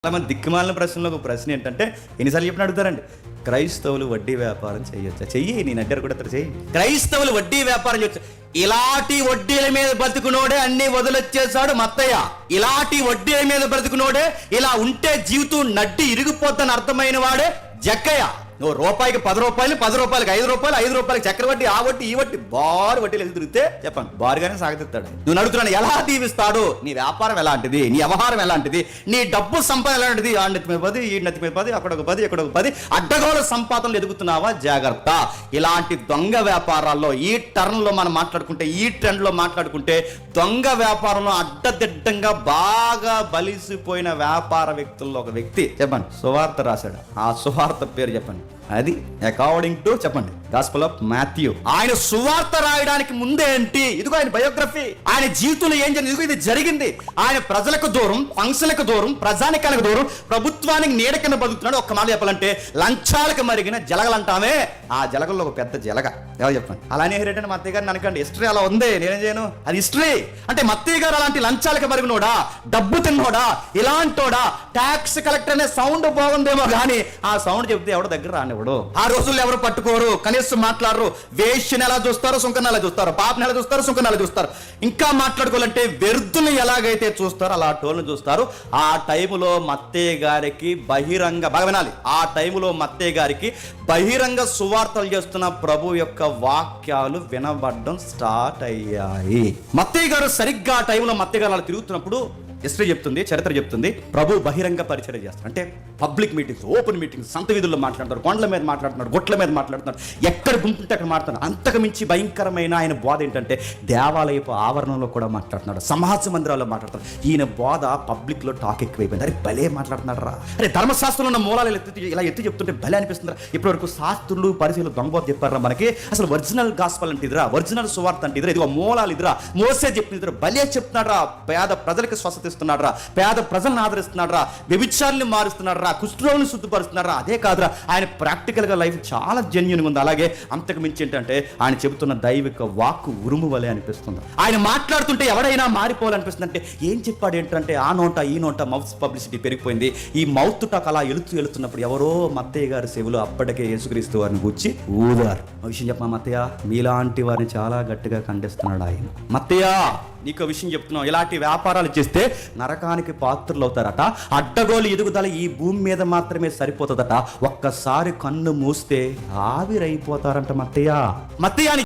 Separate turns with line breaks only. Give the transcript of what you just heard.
చాలా మంది దిక్కుమాలిన ప్రశ్నలో ఒక ప్రశ్న ఏంటంటే, ఎన్నిసార్లు చెప్పిన అడుగుతారండి, క్రైస్తవులు వడ్డీ వ్యాపారం చేయొచ్చా? చెయ్యి, నీ దగ్గర కూడా చెయ్యి. క్రైస్తవులు వడ్డీ వ్యాపారం చేయొచ్చు. ఇలాంటి వడ్డీల మీద బతుకునోడే అన్ని వదిలొచ్చేసాడు మత్తయ్య. ఇలాంటి వడ్డీల మీద బ్రతుకునోడే, ఇలా ఉంటే జీవితం నడ్డి ఇరిగిపోద్దని అర్థమైన వాడే జక్కయ్య. నువ్వు రూపాయికి 10 రూపాయలు, 10 రూపాయలకి 5 రూపాయలు, 5 రూపాయలకి చక్రవడ్డీ, ఆ వడ్డీ ఈ వడ్డీ, బారు వడ్డీలు ఎదురు తిరిగితే చెప్పండి, బారుగానే సాగతిస్తాడు. నువ్వు అడుగుతున్నాను ఎలా దీవిస్తాడు? నీ వ్యాపారం ఎలాంటిది, నీ వ్యవహారం ఎలాంటిది, నీ డబ్బు సంపాదన ఎలాంటిది? ఆ నెత్తి మీద 10, ఈ నెత్తి మీద 10, అక్కడ ఒక 10, ఇక్కడ ఒక 10, అడ్డగోల సంపాదనలు ఎదుగుతున్నావా? జాగ్రత్త. ఇలాంటి దొంగ వ్యాపారాల్లో ఈ టర్న్లో మనం మాట్లాడుకుంటే, ఈ ట్రెండ్లో మాట్లాడుకుంటే, దొంగ వ్యాపారంలో అడ్డదిడ్డంగా బాగా బలిసిపోయిన వ్యాపార వ్యక్తుల్లో ఒక వ్యక్తి చెప్పండి, సువార్త రాశాడు. ఆ సువార్త పేరు చెప్పండి. అది అకార్డింగ్ టు చెప్పండి గాస్పెల్ ఆఫ్ మాథ్యూ. ఆయన సువార్త రాయడానికి ముందే ఏంటి, ఇదిగో ఆయన బయోగ్రఫీ, ఆయన జీవితంలో ఏం జరిగింది, ఇదిగో ఇది జరిగింది. ఆయన ప్రజలకు దూరం, ఫంక్షన్లకు దూరం, ప్రజానికానికి దూరం, ప్రభుత్వానికి నీడ కింద బతుకుతున్నాడు. ఒక్క మాట చెప్పాలంటే, లంచాలకు మరిగిన జలగలంటామే, ఆ జలగల్లో ఒక పెద్ద జలగ. ఎవరు చెప్పండి? అలానే రేటండి మత్తయ్య గారిని అనకండి, హిస్టరీ అలా ఉంది, నేనేం చేయను, అది హిస్టరీ. అంటే మత్తయ్య గారు అలాంటి లంచాలకు మరిగినోడా, డబ్బు తిన్నోడా, ఇలాంటోడా, ట్యాక్స్ కలెక్టర్ అనే సౌండ్ బాగుందేమో కానీ ఆ సౌండ్ చెప్తే ఎవడో దగ్గర రానివ్వడు. ఆ రోజుల్లో ఎవరు పట్టుకోరు, కనీసం మాట్లాడరు. వేష్యని ఎలా చూస్తారో సుంకర్ని ఎలా చూస్తారు, పాపని ఎలా చూస్తారో సుంకర్ని ఎలా చూస్తారు. ఇంకా మాట్లాడుకోవాలంటే వ్యర్థుని ఎలాగైతే చూస్తారో అలా టోల్ని చూస్తారు. ఆ టైములో మత్తయ్య గారికి బహిరంగ, బాగా వినాలి, ఆ టైములో మత్తయ్య గారికి బహిరంగ సువార్తలు చేస్తున్న ప్రభు యొక్క వాక్యాలు వినబడడం స్టార్ట్ అయ్యాయి. మత్తయ్య గారు సరిగ్గా ఆ టైంలో మత్తయ్య గారు అలా తిరుగుతున్నప్పుడు హిస్టరీ చెప్తుంది, చరిత్ర చెప్తుంది, ప్రభు బహిరంగ పరిచయం చేస్తారు. అంటే పబ్లిక్ మీటింగ్స్, ఓపెన్ మీటింగ్స్, సంత వీధుల్లో మాట్లాడతారు, కొండల మీద మాట్లాడుతున్నారు, గుట్ల మీద మాట్లాడుతున్నారు, ఎక్కడ గుంపుంటే అక్కడ మాట్లాడుతున్నారు. అంతకు మించి భయంకరమైన ఆయన బోధ ఏంటంటే దేవాలయపు ఆవరణంలో కూడా మాట్లాడుతున్నాడు, సమాజ మందిరాల్లో మాట్లాడుతున్నాడు. ఈయన బోధ పబ్లిక్లో టాక్ ఎక్కువైపోయింది. అరే భలే మాట్లాడుతున్నాడు రా, అరే ధర్మశాస్త్రంలో ఉన్న మూలాలు ఇలా ఎత్తి చెప్తుంటే భలే అనిపిస్తుంది. ఇప్పటివరకు శాస్త్రులు పరిశీలు దొంగబోధ చెప్పారా మనకి? అసలు ఒరిజినల్ గాస్పల్ అంటే ఇదిరా, ఒరిజినల్ సువార్త అంటే ఇదిరా, ఇదిగో మూలాలు ఇదిరా, మోసే చెప్పిన ఇదిరా, భలే చెప్తున్నాడు రా, పేద ప్రజలకు స్వస్థత ఇస్తున్నాడు రా, పేద ప్రజలను ఆదరిస్తున్నాడు రా, వ్యభిచారాన్ని మారుస్తున్నాడు రా, కుష్ఠరోగులను శుద్ధిపరుస్తున్నాడు రా. అదే కాదురా, ఆయన ప్రాక్టికల్ గా లైఫ్ చాలా జెన్యూన్ ఉంది. అలాగే అంతకు మించి ఏంటంటే ఆయన చెబుతున్న దైవిక వాక్కు ఉరుము వలె అనిపిస్తుంది. ఆయన మాట్లాడుతుంటే ఎవడైనా మారిపోవాలనిపిస్తుంది. అంటే ఏం చెప్పాడు ఏంటంటే, ఆ నోట ఈ నోట మౌత్ పబ్లిసిటీ పెరిగిపోయింది. ఈ మౌత్ టాక్ అలా వెళుతున్నప్పుడు ఎవరో మత్తయ్య గారి సేవలు అప్పటికే యేసుక్రీస్తు వారిని గుచ్చి ఊదారు. విషయం చెప్పమా మత్తయ్య, మీలాంటి వారిని చాలా గట్టిగా ఖండిస్తున్నాడు ఆయన. మత్తయ్య నీకు విషయం చెప్తున్నావు, ఇలాంటి వ్యాపారాలు చేస్తే నరకానికి పాత్రలు అవుతారట. అడ్డగోలు ఎదుగుదల ఈ భూమి మీద మాత్రమే సరిపోతుందట. ఒక్కసారి కన్ను మూస్తే ఆవిరైపోతారంట మత్తయ్య.